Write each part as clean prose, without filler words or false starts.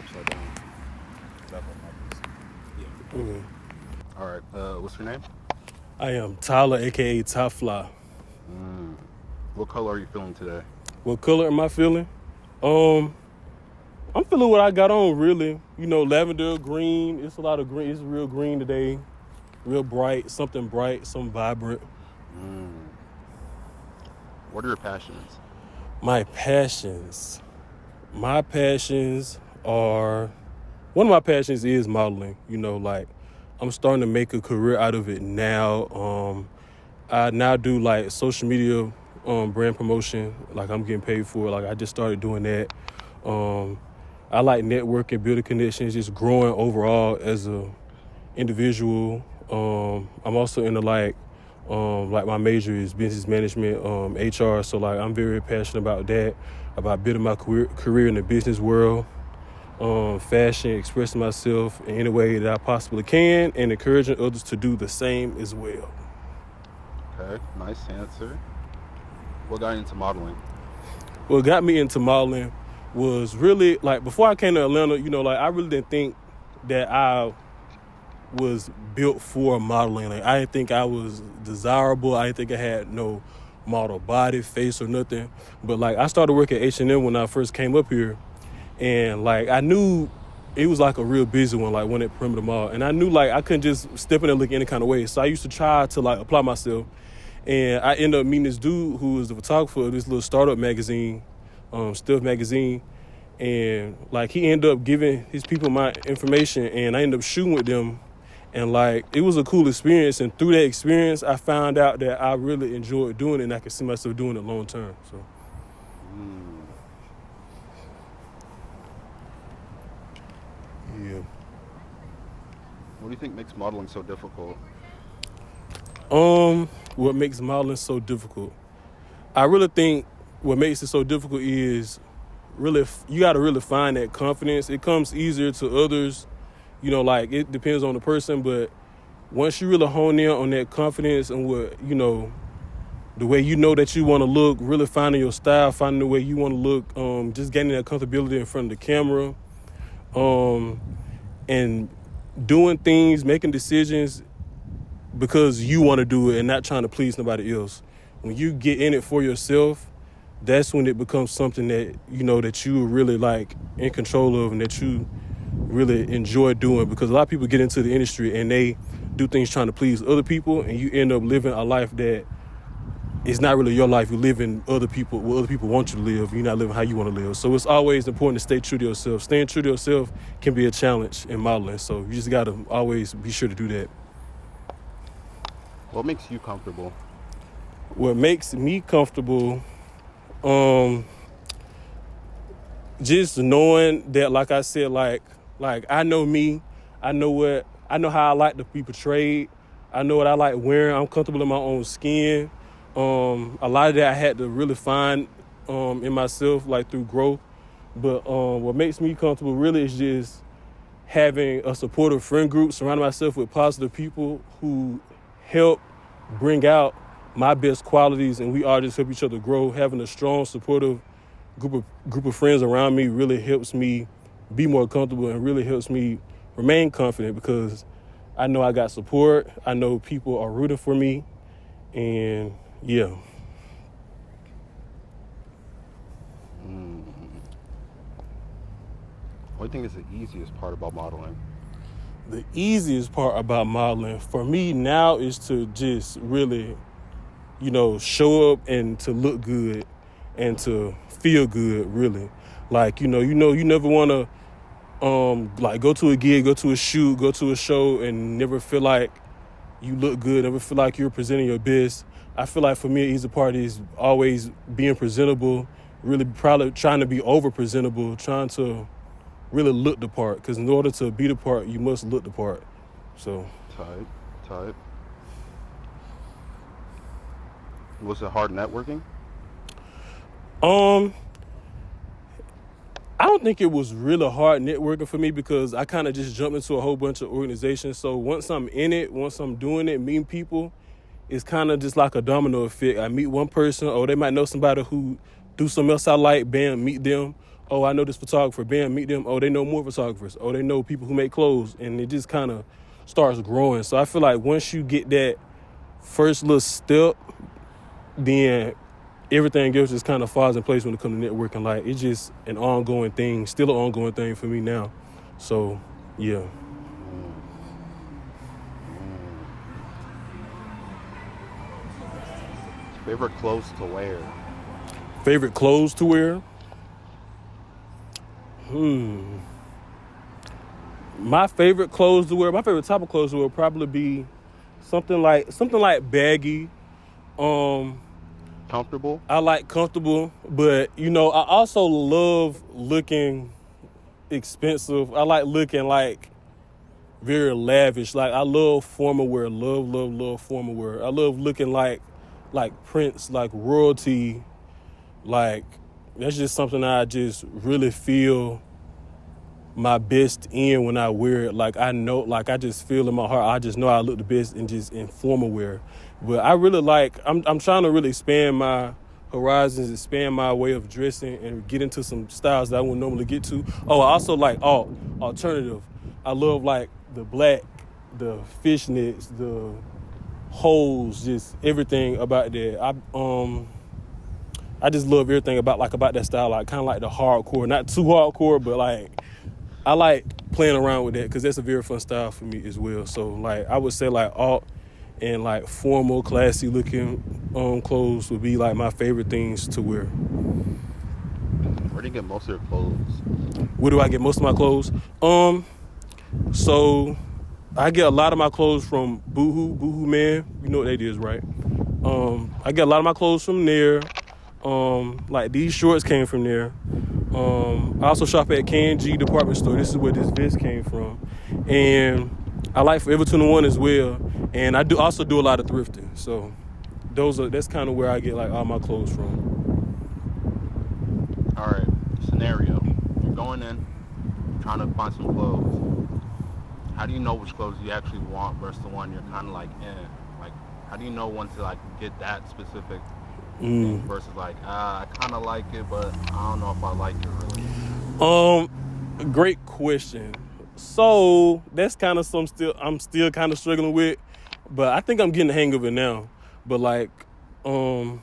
upside down. That's what happens. Yeah. Mhm. All right. What's your name? I am Tyler, aka Top Fly. Mm. What color are you feeling today? What color am I feeling? Um, I'm feeling what I got on, really. You know, lavender, green. It's a lot of green. It's real green today. Real bright, something vibrant. Mm. What are your passions? My passions. My passions are one of my passions is modeling. You know, like I'm starting to make a career out of it now. I now do like social media brand promotion. Like I'm getting paid for it. Like I just started doing that. I like networking, building connections, just growing overall as a individual. I'm also into like my major is business management, HR. So like I'm very passionate about that, about building my career in the business world, fashion, expressing myself in any way that I possibly can, and encouraging others to do the same as well. Okay, nice answer. What got you into modeling? What got me into modeling was really like before I came to Atlanta, you know, like I really didn't think that I was built for modeling. Like I didn't think I was desirable. I didn't think I had no model body, face, or nothing. But like I started working at H&M when I first came up here, and like I knew it was like a real busy one, like one at Perimeter Mall, and I knew like I couldn't just step in and look any kind of way. So I used to try to like apply myself, and I ended up meeting this dude who was the photographer of this little startup magazine, Stuff Magazine. And like he ended up giving his people my information, and I ended up shooting with them. And like it was a cool experience, and through that experience I found out that I really enjoyed doing it, and I could see myself doing it long term. So Mm. yeah. What do you think makes modeling so difficult? What makes modeling so difficult? I really think what makes it so difficult is really you got to really find that confidence. It comes easier to others, you know, like it depends on the person, but once you really hone in on that confidence and what, you know, the way you know that you want to look, really finding your style, finding the way you want to look, just gaining that comfortability in front of the camera, and doing things, making decisions because you want to do it and not trying to please nobody else. When you get in it for yourself, that's when it becomes something that, you know, that you really like in control of and that you really enjoy doing, because a lot of people get into the industry and they do things trying to please other people, and you end up living a life that is not really your life. You're living what other people want you to live. You're not living how you want to live. So it's always important to stay true to yourself. Staying true to yourself can be a challenge in modeling. So you just got to always be sure to do that. What makes you comfortable? What makes me comfortable, just knowing that, like I said, like I know me, I know how I like to be portrayed. I know what I like wearing. I'm comfortable in my own skin. A lot of that I had to really find in myself, like through growth. But what makes me comfortable really is just having a supportive friend group, surrounding myself with positive people who help bring out my best qualities, and we all just help each other grow. Having a strong, supportive group of friends around me really helps me be more comfortable and really helps me remain confident, because I know I got support. I know people are rooting for me, and yeah. What do you think is the easiest part about modeling? The easiest part about modeling for me now is to just really, you know, show up and to look good and to feel good, really. Like, you never want to like go to a gig, go to a shoot, go to a show and never feel like you look good, never feel like you're presenting your best. I feel like for me, an easy part is always being presentable, really probably trying to be over presentable, trying to really look the part, because in order to be the part, you must look the part. So Type. Was it hard networking? I don't think it was really hard networking for me, because I kind of just jumped into a whole bunch of organizations. So once I'm in it, once I'm doing it, meeting people, it's kind of just like a domino effect. I meet one person, or they might know somebody who do something else I like, bam, meet them. oh, I know this photographer, bam, meet them. Oh, they know more photographers. Oh, they know people who make clothes. And it just kind of starts growing. So I feel like once you get that first little step, then everything else just kind of falls in place when it comes to networking. Like, it's just an ongoing thing, still an ongoing thing for me now. So, yeah. Favorite clothes to wear? Favorite clothes to wear? My favorite clothes to wear, my favorite type of clothes to wear would probably be something like baggy. Comfortable? I like comfortable, but I also love looking expensive. I like looking like very lavish. Like, I love formal wear. Love formal wear. I love looking like Prince, like royalty. Like, that's just something I just really feel my best in when I wear it. Like, I know, like, I just feel in my heart, I just know I look the best in formal wear. But I really I'm trying to really expand my horizons, expand my way of dressing, and get into some styles that I wouldn't normally get to. Oh, I also like alternative. I love like the black, the fishnets, the holes, just everything about that. I just love everything about that style, like kind of like the hardcore, not too hardcore, but like I like playing around with that because that's a very fun style for me as well. So like I would say like alt and like formal, classy looking clothes would be like my favorite things to wear. Where do you get most of your clothes? Where do I get most of my clothes? So I get a lot of my clothes from Boohoo Man. You know what that is, right? I get a lot of my clothes from there. Like these shorts came from there. I also shop at K&G department store. This is where this vest came from. And I like Forever 21 as well. And I also do a lot of thrifting. So that's kind of where I get like all my clothes from. All right, scenario. You're going in, trying to find some clothes. How do you know which clothes you actually want versus the one you're kind of like, Like, how do you know when to like get that specific thing versus like, I kind of like it, but I don't know if I like it really? Great question. So that's kind of I'm still kind of struggling with, but I think I'm getting the hang of it now. But like, I'm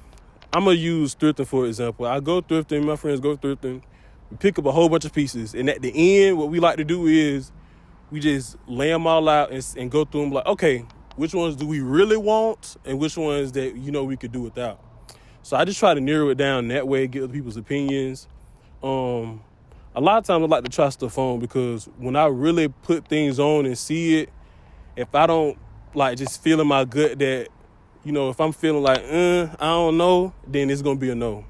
gonna use thrifting for example. I go thrifting, my friends go thrifting, we pick up a whole bunch of pieces, and at the end, what we like to do is we just lay them all out and go through them like, okay, which ones do we really want, and which ones that we could do without. So I just try to narrow it down that way, get other people's opinions. A lot of times I like to try stuff on because when I really put things on and see it, if I don't like just feel in my gut that, if I'm feeling like, I don't know, then it's going to be a no.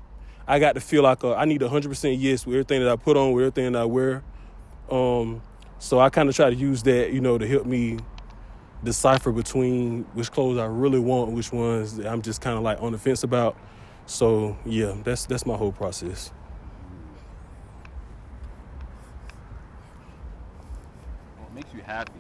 I got to feel like I need 100% yes with everything that I put on, with everything that I wear. So I kind of try to use that, to help me decipher between which clothes I really want and which ones that I'm just kind of like on the fence about. So yeah, that's my whole process. What makes you happy?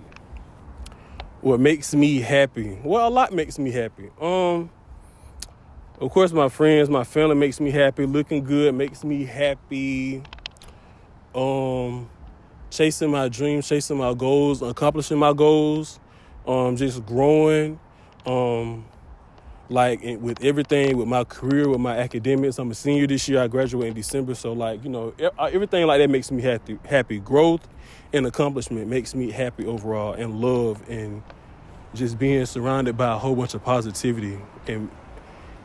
What makes me happy? Well, a lot makes me happy. Of course, my friends, my family makes me happy. Looking good makes me happy. Chasing my dreams, chasing my goals, accomplishing my goals, just growing, with everything, with my career, with my academics. I'm a senior this year. I graduate in December. So everything like that makes me happy. Growth and accomplishment makes me happy overall, and love, and just being surrounded by a whole bunch of positivity, and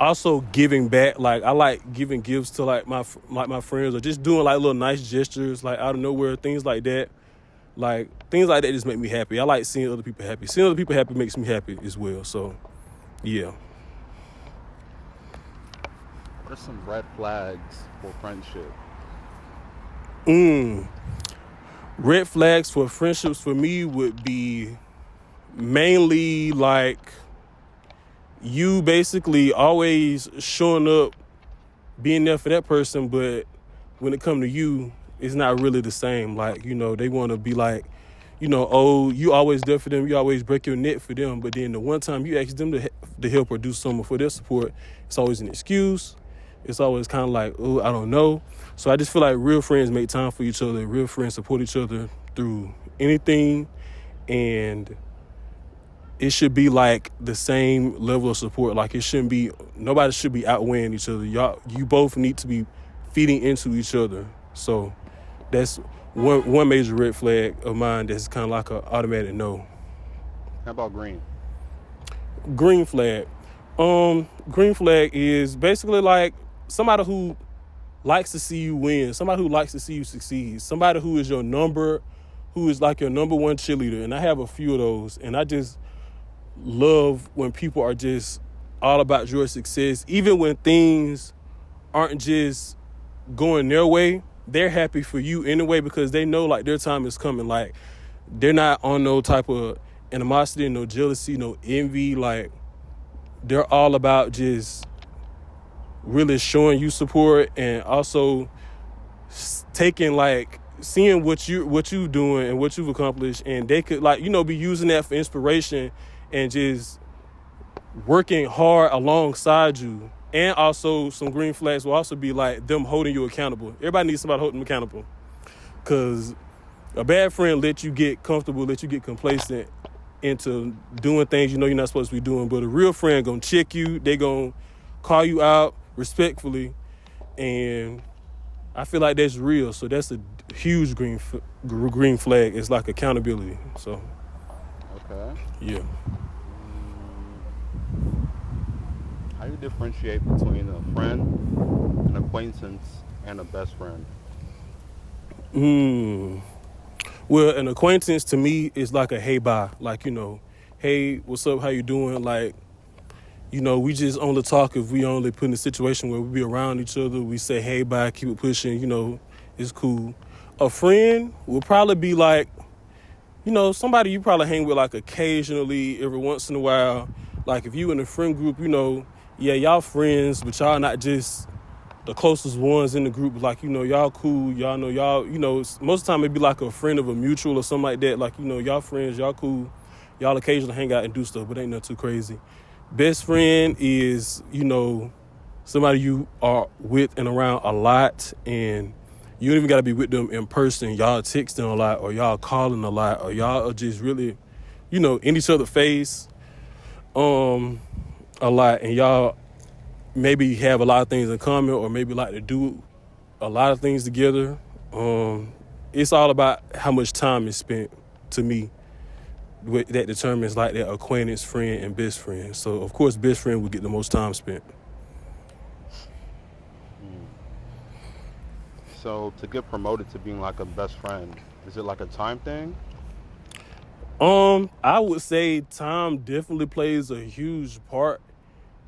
also giving back. Like I like giving gifts to my friends, or just doing like little nice gestures, like out of nowhere, things like that. Like things like that just make me happy. I like seeing other people happy. Seeing other people happy makes me happy as well. So, yeah. What are some red flags for friendship? Red flags for friendships for me would be mainly like you basically always showing up, being there for that person, but when it comes to you, it's not really the same. Like, they want to be like, oh, you always there for them, you always break your neck for them, but then the one time you ask them to help or do something for their support, it's always an excuse. it's always kind of like, oh, I don't know. So I just feel like real friends make time for each other. Real friends support each other through anything. And it should be like the same level of support. Like it shouldn't be, nobody should be outweighing each other. You both need to be feeding into each other. So that's one major red flag of mine that's kind of like an automatic no. How about green? Green flag. Green flag is basically like somebody who likes to see you win, somebody who likes to see you succeed, somebody who is who is like your number one cheerleader. And I have a few of those, and I just love when people are just all about your success, even when things aren't just going their way. They're happy for you anyway because they know like their time is coming. Like they're not on no type of animosity, no jealousy, no envy. Like they're all about just really showing you support and also taking like seeing what you doing and what you've accomplished, and they could like be using that for inspiration and just working hard alongside you. And also some green flags will also be like them holding you accountable. Everybody needs somebody holding them accountable, because a bad friend let you get comfortable, let you get complacent into doing things you're not supposed to be doing. But a real friend gonna check you. They gonna call you out respectfully, and I feel like that's real. So that's a huge green flag. It's like accountability. So Okay. yeah. How do you differentiate between a friend, an acquaintance, and a best friend? Well, an acquaintance to me is like a hey bye. Like, hey, what's up? How you doing? Like, we just only talk if we only put in a situation where we be around each other. We say hey bye, keep it pushing, it's cool. A friend will probably be like, somebody you probably hang with like occasionally, every once in a while. Like if you in a friend group, yeah, y'all friends, but y'all not just the closest ones in the group. Like, y'all cool, y'all know y'all, most of the time it'd be like a friend of a mutual or something like that. Like, y'all friends, y'all cool, y'all occasionally hang out and do stuff, but ain't nothing too crazy. Best friend is, somebody you are with and around a lot, and you don't even got to be with them in person. Y'all texting a lot, or y'all calling a lot, or y'all are just really, in each other's face a lot, and y'all maybe have a lot of things in common, or maybe like to do a lot of things together. It's all about how much time is spent, to me, that determines like that acquaintance, friend, and best friend. So of course best friend would get the most time spent. So to get promoted to being like a best friend, is it like a time thing? I would say time definitely plays a huge part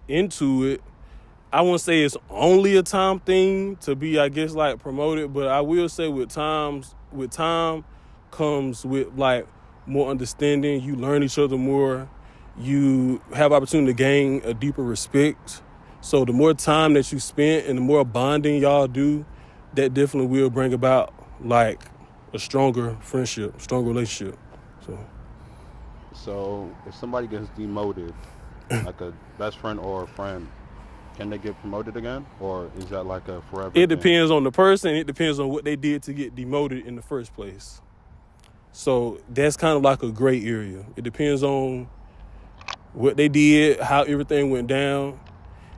into it. I wouldn't say it's only a time thing to be, I guess, like promoted, but I will say with time comes with like more understanding. You learn each other more. You have opportunity to gain a deeper respect. So the more time that you spend and the more bonding y'all do, that definitely will bring about like a stronger friendship, stronger relationship. So if somebody gets demoted, like a best friend or a friend, can they get promoted again? Or is that like a forever It thing? depends on the person. It depends on what they did to get demoted in the first place. So that's kind of like a gray area. It depends on what they did, how everything went down,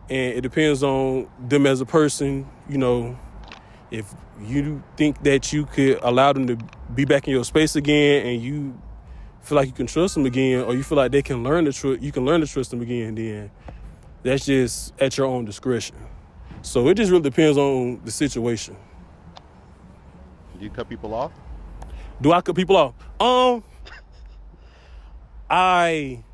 and it depends on them as a person. If you think that you could allow them to be back in your space again, and you feel like you can trust them again, or you feel like they can learn you can learn to trust them again, then that's just at your own discretion. So it just really depends on the situation. Do you cut people off? Do I cut people off? I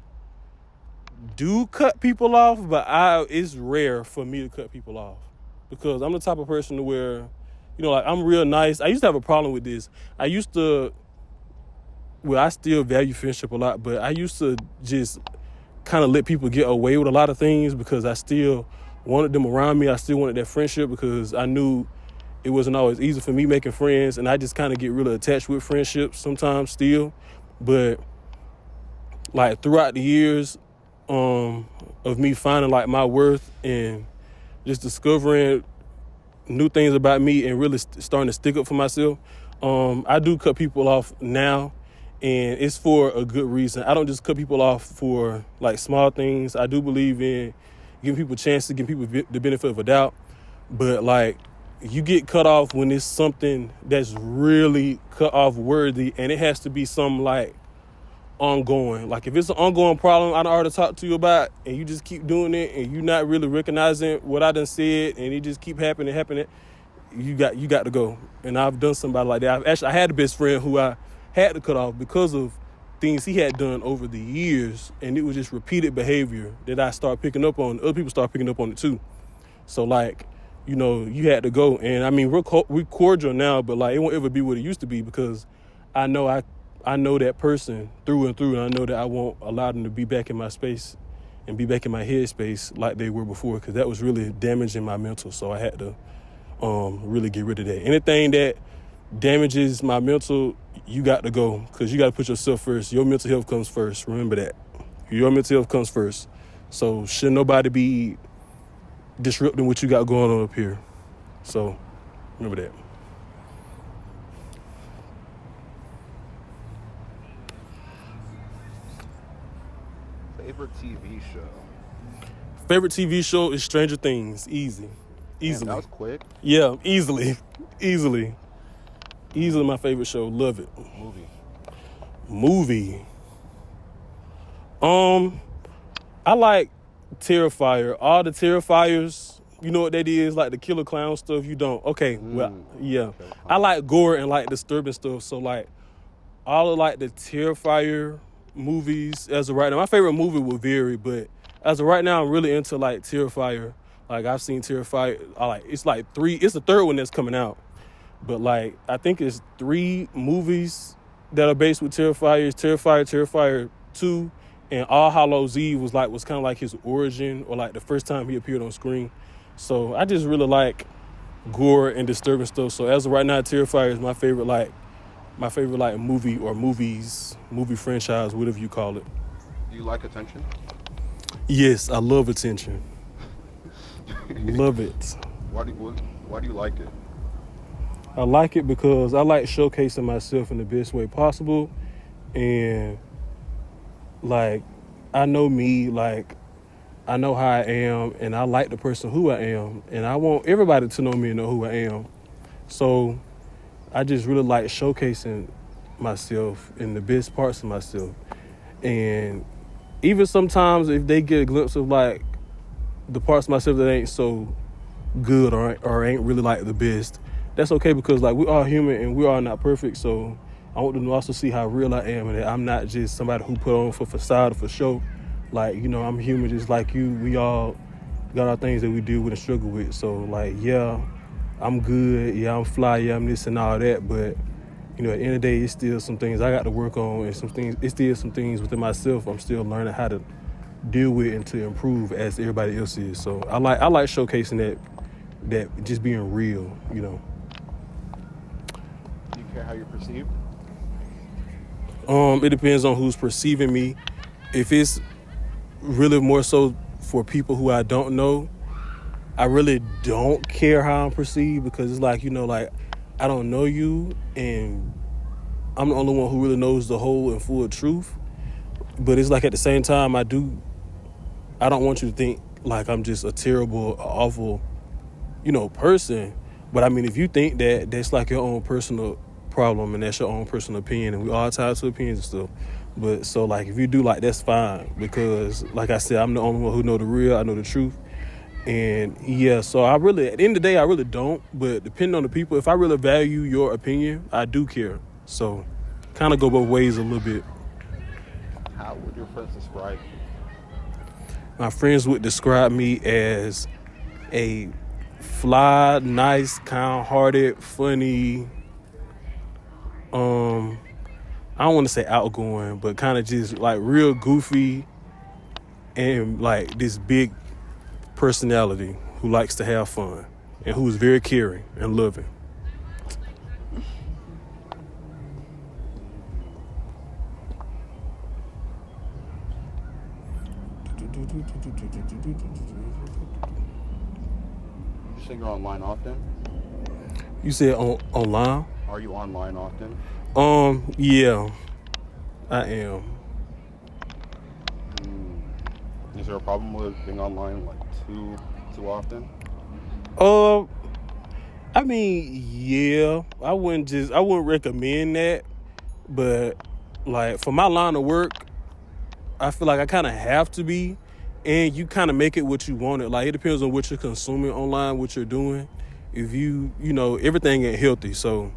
do cut people off, but it's rare for me to cut people off, because I'm the type of person to where, like I'm real nice. I used to have a problem with this. I still value friendship a lot, but I used to just kind of let people get away with a lot of things because I still wanted them around me. I still wanted that friendship because I knew it wasn't always easy for me making friends, and I just kind of get really attached with friendships sometimes still. But like throughout the years of me finding like my worth and just discovering new things about me and really starting to stick up for myself. I do cut people off now, and it's for a good reason. I don't just cut people off for like small things. I do believe in giving people chances, giving people the benefit of a doubt. But like, you get cut off when it's something that's really cut off worthy, and it has to be something like ongoing. Like if it's an ongoing problem I done already talked to you about, and you just keep doing it, and you're not really recognizing what I done said, and it just keep happening, you got to go. And I've done somebody like that. I had a best friend who I had to cut off because of things he had done over the years, and it was just repeated behavior that I started picking up on. Other people started picking up on it too. So like, you know, you had to go. And I mean, we're cordial now, but like, it won't ever be what it used to be, because I know that person through and through, and I know that I won't allow them to be back in my space and be back in my head space like they were before, because that was really damaging my mental. So I had to really get rid of that. Anything that damages my mental, you got to go, because you got to put yourself first. Your mental health comes first. Remember that. Your mental health comes first. So should nobody be disrupting what you got going on up here. So remember that. Favorite TV show? Favorite TV show is Stranger Things. Easily. Damn, that was quick. Yeah, easily my favorite show. Love it. Movie. I like Terrifier. All the Terrifiers, you know what that is, like the killer clown stuff. You don't? Okay, well, yeah. Okay. I like gore and like disturbing stuff. So like all of like the Terrifier movies as of right now. My favorite movie will vary, but as of right now, I'm really into like Terrifier. Like I've seen Terrifier. It's like 3. It's the third one that's coming out, but like I think it's 3 movies that are based with Terrifier. It's Terrifier 2. And All Hallows Eve was kind of like his origin, or like the first time he appeared on screen. So I just really like gore and disturbing stuff. So as of right now, Terrifier is my favorite movie or movie franchise, whatever you call it. Do you like attention? Yes, I love attention. Love it. Why do you like it? I like it because I like showcasing myself in the best way possible, and like, I know me, like, I know how I am, and I like the person who I am, and I want everybody to know me and know who I am. So I just really like showcasing myself in the best parts of myself. And even sometimes if they get a glimpse of like the parts of myself that ain't so good or ain't really like the best, that's okay, because like we are human and we are not perfect. So I want them to also see how real I am, and that I'm not just somebody who put on for facade or for show. Like, you know, I'm human just like you. We all got our things that we deal with and struggle with. So, like, yeah, I'm good. Yeah, I'm fly. Yeah, I'm this and all that. But, you know, at the end of the day, it's still some things I got to work on, and it's still some things within myself I'm still learning how to deal with and to improve as everybody else is. So I like showcasing that just being real, you know. Do you care how you're perceived? It depends on who's perceiving me. If it's really more so for people who I don't know, I really don't care how I'm perceived, because it's like, you know, like, I don't know you, and I'm the only one who really knows the whole and full truth. But it's like, at the same time, I don't want you to think like I'm just a terrible, awful, you know, person. But I mean, if you think that, that's like your own personal problem, and that's your own personal opinion, and we all tied to opinions and stuff. But so like, if you do, like, that's fine, because like I said, I'm the only one who know the real, I know the truth. And yeah, so I really, at the end of the day, I really don't. But depending on the people, if I really value your opinion, I do care. So kind of go both ways a little bit. How would your friends describe you? My friends would describe me as a fly, nice, kind-hearted, funny, I don't want to say outgoing, but kind of just like real goofy, and like this big personality who likes to have fun and who is very caring and loving. say you're online often? You said online? Are you online often? Yeah, I am. Is there a problem with being online like too often? Uh, I mean, yeah, I wouldn't recommend that, but like for my line of work, I feel like I kind of have to be, and you kind of make it what you want it. Like it depends on what you're consuming online, what you're doing. If you know, everything ain't healthy, so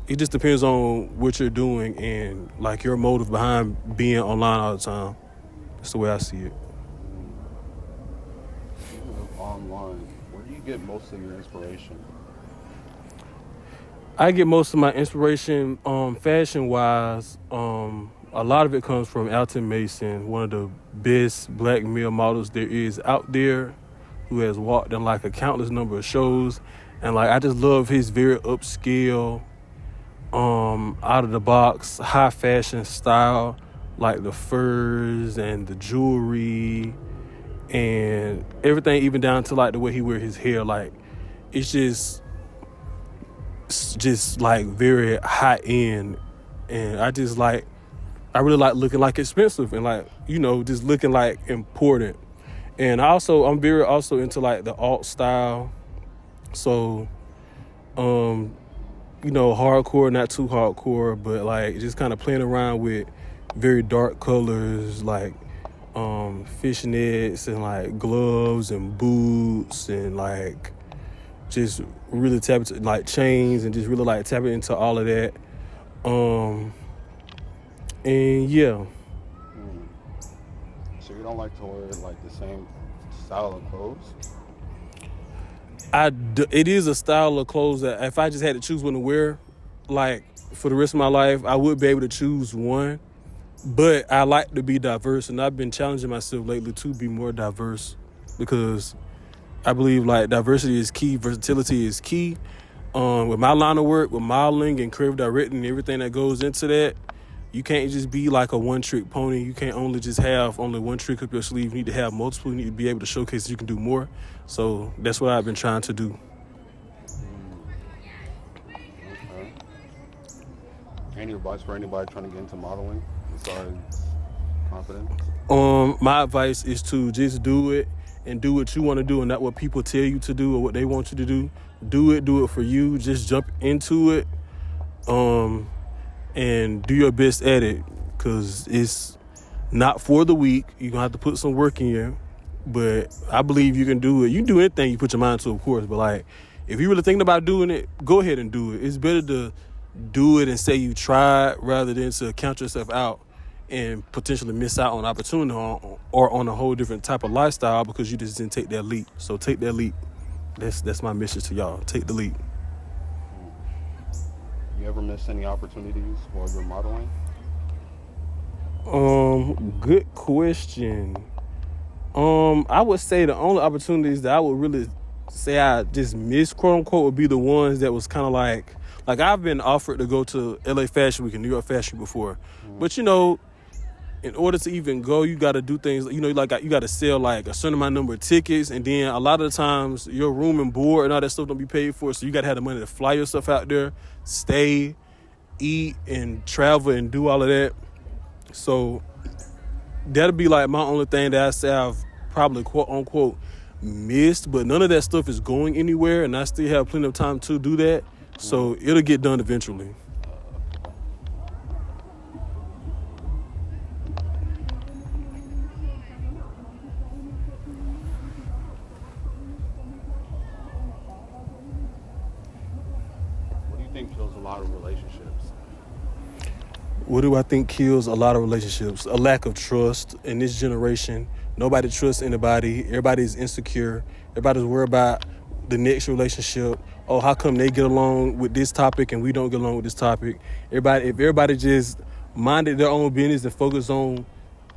it just depends on what you're doing and like your motive behind being online all the time. That's the way I see it. Speaking of online, where do you get most of your inspiration? I get most of my inspiration, fashion-wise. A lot of it comes from Alton Mason, one of the best black male models there is out there, who has walked in like a countless number of shows, and like I just love his very upscale, out of the box, high fashion style, like the furs and the jewelry and everything, even down to like the way he wear his hair. Like it's just like very high end, and I really like looking like expensive and like, you know, just looking like important. And I'm very also into like the alt style. So, you know, hardcore, not too hardcore, but like just kind of playing around with very dark colors, like fishnets and like gloves and boots and like just really tap into like chains and just really like tapping into all of that. And yeah. So you don't like to wear like the same style of clothes? It is a style of clothes that if I just had to choose one to wear, like for the rest of my life, I would be able to choose one. But I like to be diverse, and I've been challenging myself lately to be more diverse because I believe like diversity is key, versatility is key. With my line of work, with modeling and creative directing and everything that goes into that, you can't just be like a one-trick pony. You can't only just have only one trick up your sleeve. You need to have multiple. You need to be able to showcase that you can do more. So that's what I've been trying to do. Okay. Any advice for anybody trying to get into modeling besides confidence? My advice is to just do it and do what you want to do and not what people tell you to do or what they want you to do. Do it for you. Just jump into it. And do your best at it, because it's not for the weak. You're going to have to put some work in you, but I believe you can do it. You can do anything you put your mind to, of course, but like, if you're really thinking about doing it, go ahead and do it. It's better to do it and say you tried rather than to count yourself out and potentially miss out on opportunity or on a whole different type of lifestyle because you just didn't take that leap. So take that leap. That's my message to y'all. Take the leap. You ever miss any opportunities while you're modeling? Good question. I would say the only opportunities that I would really say I just missed, quote unquote, would be the ones that was kind of like I've been offered to go to LA Fashion Week and New York Fashion Week before, but you know, in order to even go, you got to do things, you know, like you got to sell like a certain amount number of tickets, and then a lot of the times your room and board and all that stuff don't be paid for, so you got to have the money to fly yourself out there, stay, eat, and travel and do all of that. So that'll be like my only thing that I say I've probably, quote unquote, missed, but none of that stuff is going anywhere, and I still have plenty of time to do that, so it'll get done eventually. Kills a lot of relationships? What do I think kills a lot of relationships? A lack of trust. In this generation, nobody trusts anybody. Everybody's insecure. Everybody's worried about the next relationship. Oh, how come they get along with this topic and we don't get along with this topic? If everybody just minded their own business and focused on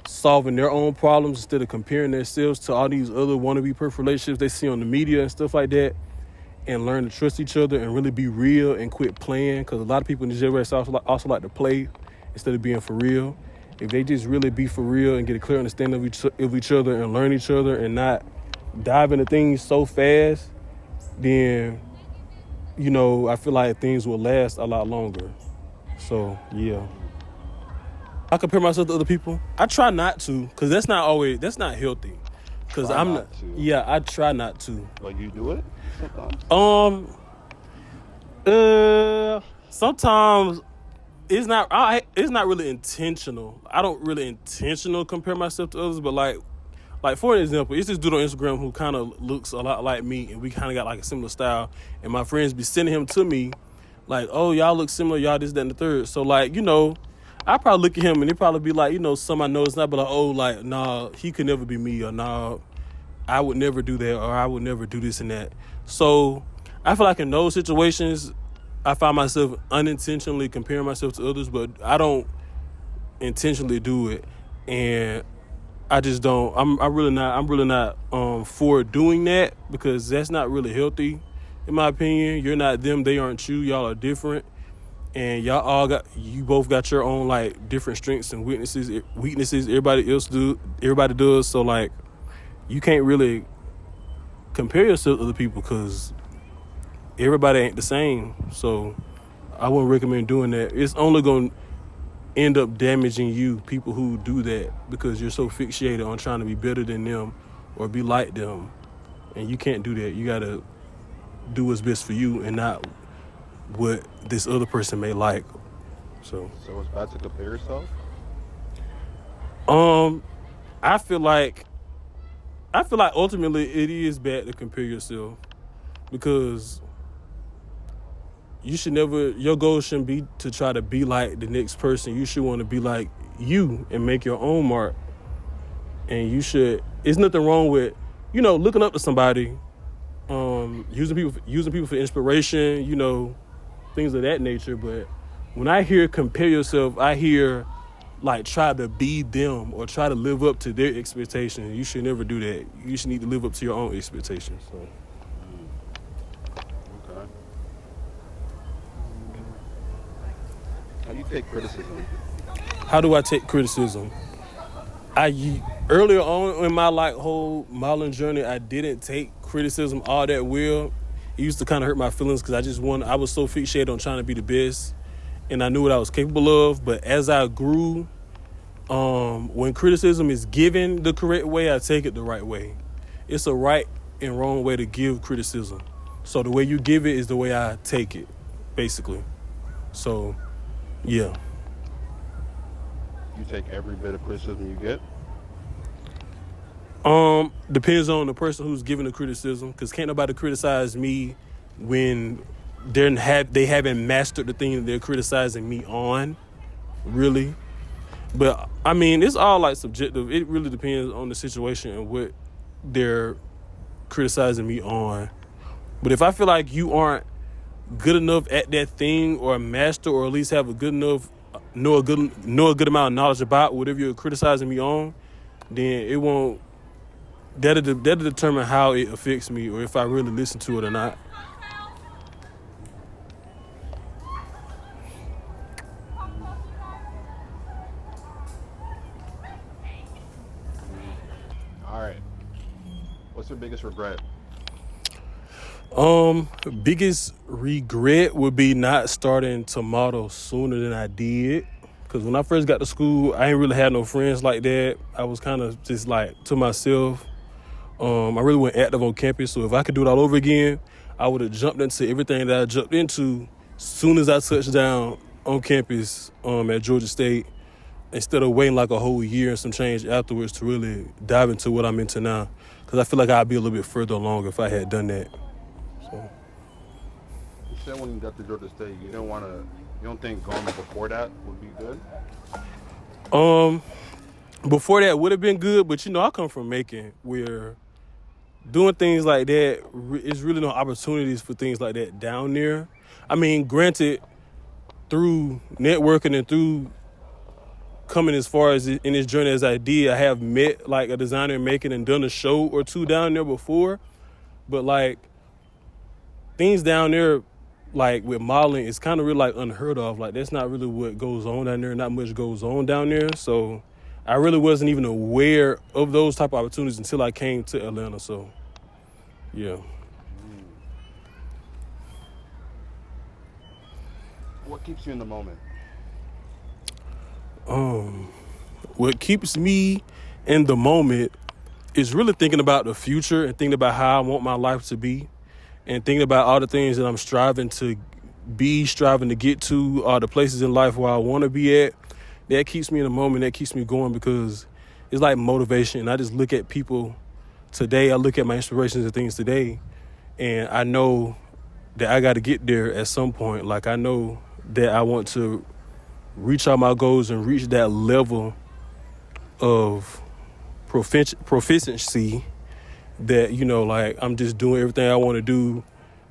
solving their own problems instead of comparing themselves to all these other wannabe perfect relationships they see on the media and stuff like that, and learn to trust each other and really be real and quit playing, because a lot of people in this generation also like to play instead of being for real. If they just really be for real and get a clear understanding of each other and learn each other and not dive into things so fast, then I feel like things will last a lot longer. So yeah, I compare myself to other people. I try not to, cause that's not healthy. Cause Try I'm not not. to. Yeah, I try not to. But you do it sometimes. Sometimes it's not. It's not really intentional. I don't really intentional compare myself to others, but like for an example, it's this dude on Instagram who kind of looks a lot like me, and we kind of got like a similar style. And my friends be sending him to me, like, "Oh, y'all look similar, y'all this, that, and the third." So like, I probably look at him and he probably be like, some I know it's not, but like, oh, like, nah, he could never be me, or nah, I would never do that, or I would never do this and that. So I feel like in those situations, I find myself unintentionally comparing myself to others, but I don't intentionally do it, and I just don't. I'm really not for doing that, because that's not really healthy, in my opinion. You're not them, they aren't you. Y'all are different, and you both got your own like different strengths and weaknesses. Everybody does. So like, you can't really compare yourself to other people, because everybody ain't the same. So I wouldn't recommend doing that. It's only going to end up damaging you, people who do that, because you're so fixated on trying to be better than them or be like them. And you can't do that. You got to do what's best for you and not what this other person may like. So it's bad to compare yourself? I feel like ultimately it is bad to compare yourself, because your goal shouldn't be to try to be like the next person. You should want to be like you and make your own mark. And it's nothing wrong with, looking up to somebody, using people for inspiration, things of that nature. But when I hear compare yourself, I hear like try to be them or try to live up to their expectations. You should never do that. You should need to live up to your own expectations. So. Okay. How do you take criticism? How do I take criticism? Earlier on in my whole modeling journey, I didn't take criticism all that well. It used to kind of hurt my feelings, because I was so fixated on trying to be the best, and I knew what I was capable of. But as I grew, when criticism is given the correct way, I take it the right way. It's a right and wrong way to give criticism. So the way you give it is the way I take it, basically. So, yeah. You take every bit of criticism you get? Depends on the person who's giving the criticism, because can't nobody criticize me when they haven't mastered the thing that they're criticizing me on, really. But I mean, it's all like subjective. It really depends on the situation and what they're criticizing me on. But if I feel like you aren't good enough at that thing, or a master, or at least have a good enough know a good amount of knowledge about whatever you're criticizing me on, then it won't. That'll determine how it affects me, or if I really listen to it or not. All right. What's your biggest regret? Biggest regret would be not starting to model sooner than I did. Because when I first got to school, I ain't really had no friends like that. I was kind of just like to myself. I really wasn't active on campus. So if I could do it all over again, I would have jumped into everything that I jumped into soon as I touched down on campus at Georgia State, instead of waiting like a whole year and some change afterwards to really dive into what I'm into now. Because I feel like I'd be a little bit further along if I had done that. So. You said when you got to Georgia State, you don't think going before that would be good? Before that would have been good, but I come from Macon, where doing things like that is really no opportunities for things like that down there. I mean, granted, through networking and through coming as far as in this journey as I did, I have met like a designer in Macon and done a show or two down there before. But like things down there, like with modeling, it's kind of really like unheard of. Like that's not really what goes on down there. Not much goes on down there. So I really wasn't even aware of those type of opportunities until I came to Atlanta. So, yeah. What keeps you in the moment? What keeps me in the moment is really thinking about the future and thinking about how I want my life to be and thinking about all the things that I'm striving to be, striving to get to, all the places in life where I want to be at. That keeps me in the moment. That keeps me going because it's like motivation. I just look at people today. I look at my inspirations and things today, and I know that I got to get there at some point. Like I know that I want to reach all my goals and reach that level of proficiency that, you know, like I'm just doing everything I want to do,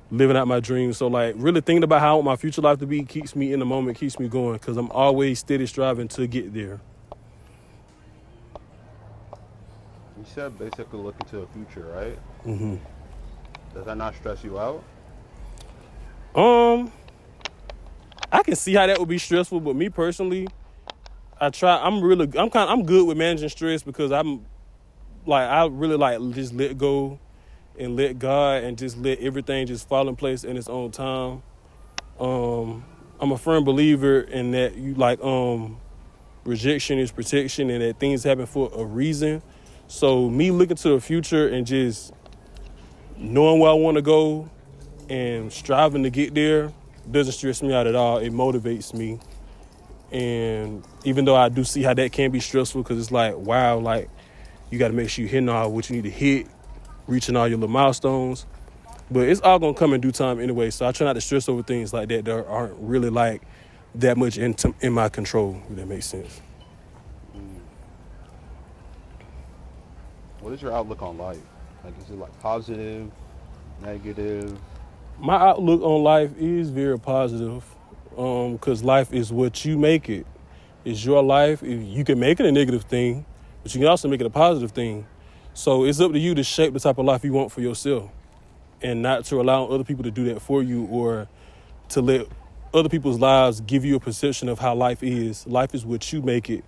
living out my dreams. So like really thinking about how I want my future life to be keeps me in the moment, keeps me going because I'm always steady striving to get there. You said basically looking to the future, right? Mm-hmm. Does that not stress you out? I can see how that would be stressful, but me personally, I'm good with managing stress because I really like just let go and let God and just let everything just fall in place in its own time. I'm a firm believer in that rejection is protection and that things happen for a reason. So me looking to the future and just knowing where I want to go and striving to get there doesn't stress me out at all. It motivates me. And even though I do see how that can be stressful because it's like, wow, like you got to make sure you're hitting all what you need to hit, reaching all your little milestones. But it's all going to come in due time anyway. So I try not to stress over things like that aren't really like that much in my control, if that makes sense. What is your outlook on life? Like, is it like positive, negative? My outlook on life is very positive because life is what you make it. It's your life. You can make it a negative thing, but you can also make it a positive thing. So it's up to you to shape the type of life you want for yourself and not to allow other people to do that for you or to let other people's lives give you a perception of how life is. Life is what you make it,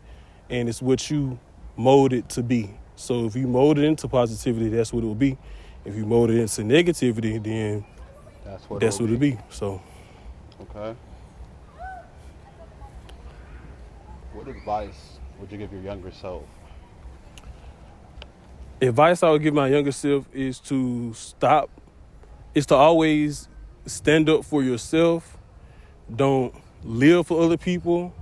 and it's what you mold it to be. So if you mold it into positivity, that's what it will be. If you mold it into negativity, then that's what it'll be. So, okay. What advice would you give your younger self? Advice I would give my younger self is to always stand up for yourself. Don't live for other people.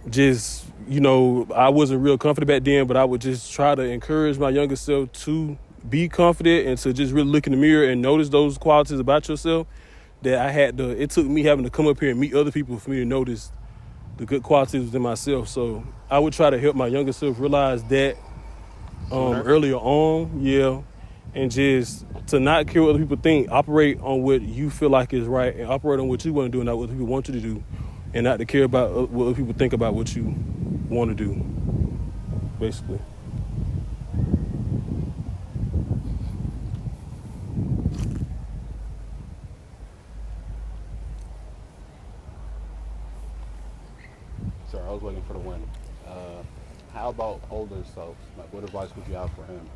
Just, you know, I wasn't real confident back then, but I would just try to encourage my younger self to be confident and to just really look in the mirror and notice those qualities about yourself that it took me having to come up here and meet other people for me to notice the good qualities within myself. So I would try to help my younger self realize that earlier on, yeah, and just to not care what other people think. Operate on what you feel like is right and operate on what you want to do and not what people want you to do, and not to care about what other people think about what you want to do, basically. Sorry, I was waiting for the wind. How about older self? Like, what advice would you have for him?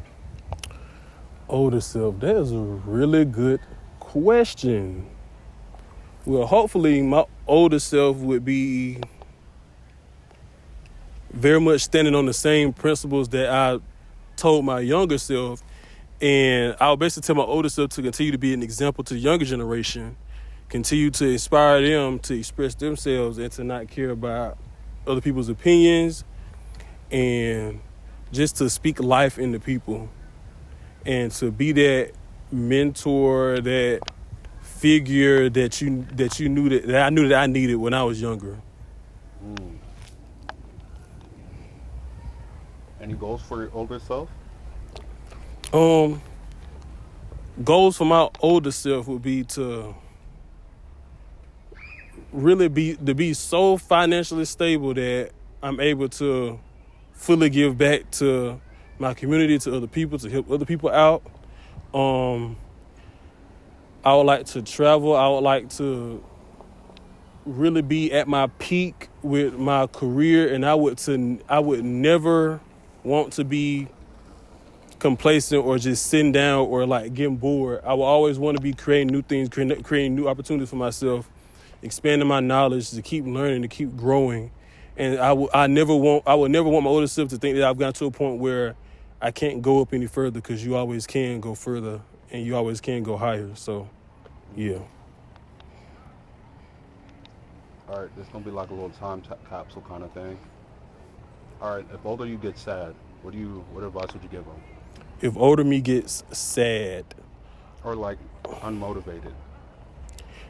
Older self, that is a really good question. Well, hopefully my older self would be very much standing on the same principles that I told my younger self. And I would basically tell my older self to continue to be an example to the younger generation, continue to inspire them to express themselves and to not care about other people's opinions, and just to speak life into people and to be that mentor, that figure that you knew that I knew that I needed when I was younger. Any goals for your older self? Goals for my older self would be to really be so financially stable that I'm able to fully give back to my community, to other people, to help other people out. I would like to travel. I would like to really be at my peak with my career, and I would never want to be complacent or just sitting down or like getting bored. I will always want to be creating new things, creating new opportunities for myself, expanding my knowledge, to keep learning, to keep growing. And I would never want my older self to think that I've gotten to a point where I can't go up any further, because you always can go further and you always can go higher. So, yeah. All right, this is gonna be like a little time capsule kind of thing. All right, if older you get sad, what advice would you give them? If older me gets sad, Or like unmotivated?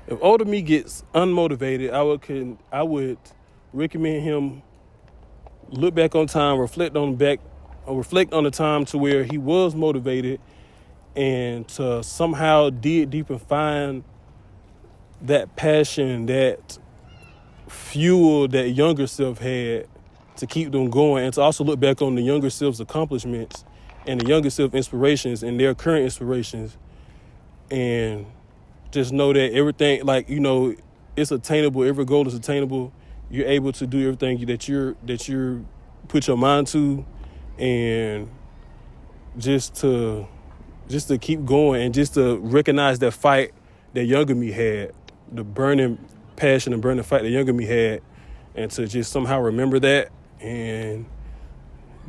if older me gets unmotivated, I would recommend him look back on time, reflect on the time to where he was motivated, and to somehow dig deep and find that passion, that fuel that younger self had to keep them going, and to also look back on the younger self's accomplishments and the younger self inspirations and their current inspirations, and just know that everything, like, it's attainable. Every goal is attainable. You're able to do everything that you're put your mind to, and just to keep going, and just to recognize that fight that younger me had, the burning passion and burning fight that younger me had, and to just somehow remember that and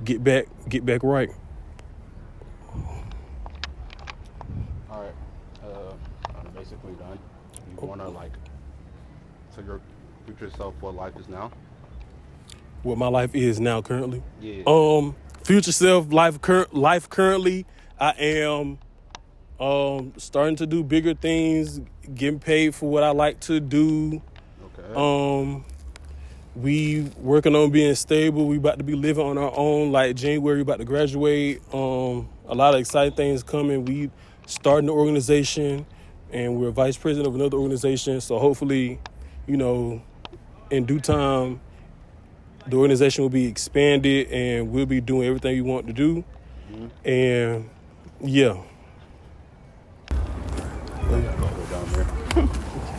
get back right. All right, I'm basically done. You wanna tell your future self what life is now? What my life is now currently? Yeah. Future self, life currently, I am starting to do bigger things, getting paid for what I like to do. Okay. We working on being stable. We about to be living on our own. Like January, we about to graduate. A lot of exciting things coming. We starting the organization, and we're vice president of another organization. So hopefully, in due time, the organization will be expanded, and we'll be doing everything we want to do. Mm-hmm. And yeah.